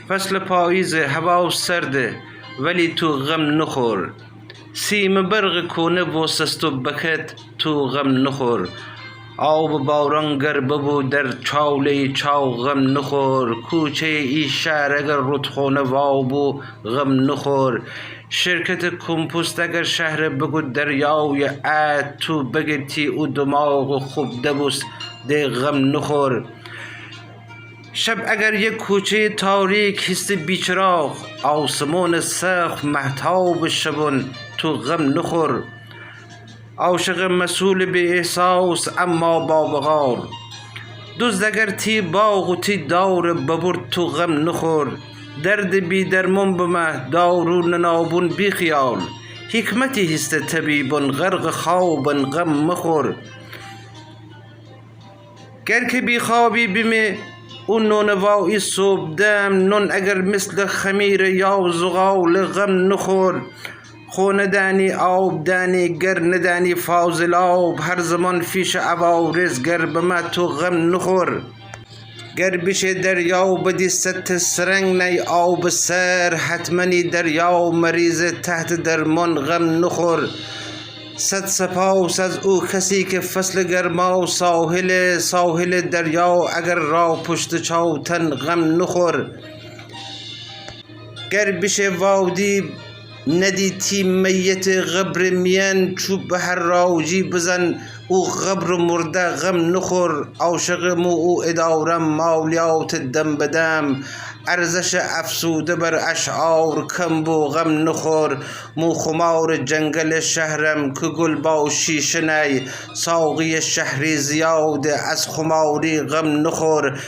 فصل پاییز هوا سرده ولی تو غم نخور. سیم برق کنه و سست و بکت تو غم نخور. آب باران گر ببو در چاله چاو غم نخور. کوچه ای شهر اگر رودخانه وابو غم نخور. شرکت کمپوست اگر شهر بگو دریای عد تو بگتی او دماغ خوب دبوست ده غم نخور. شب اگر یک کوچه تاریک هست بیچراغ آسمان سقف مهتاب شبون تو غم نخور. عاشق مسئول به احساس اما با وقار. دزد اگر تی باغ و تی دار ببرد تو غم نخور. درد بی درمان بمه دارو ننابون بی خیال. حکمتی هست طبیبون غرق خوابن غم مخور. گر که بی خوابی بمی اون نونوایی صبح دم نون اگر مثل خمیر یا زغال غم نخور. خونه دانی آب دانی گر ندانی فاضل آب هر زمان فیش عوارض گر بما تو غم نخور. گر بشه دریا بدی ست سرنگ نی آب سر حتمنی دریا مریض تحت درمان غم نخور. صد سپاس از او کسی که فصل گرما ساحل دریا اگر را پشت چاوتن غم نخور. گر بشه وادی ندی تی میت قبر میان چوب به هر راجی بزن او قبر مرده غم نخور. عاشق مو او ادارم مالیات دم بدم ارزش افسوده بر اشعار کم بو غم نخور. مو خمار جنگل شهرم که گل با شیشه نی ساقی شهری زیاده از خماری غم نخور.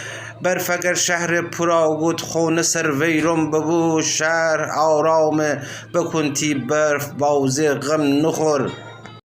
برف اگر شهر پراگود خونه سر ویرم ببو شهر آرام بکنتی برف بازی غم نخور.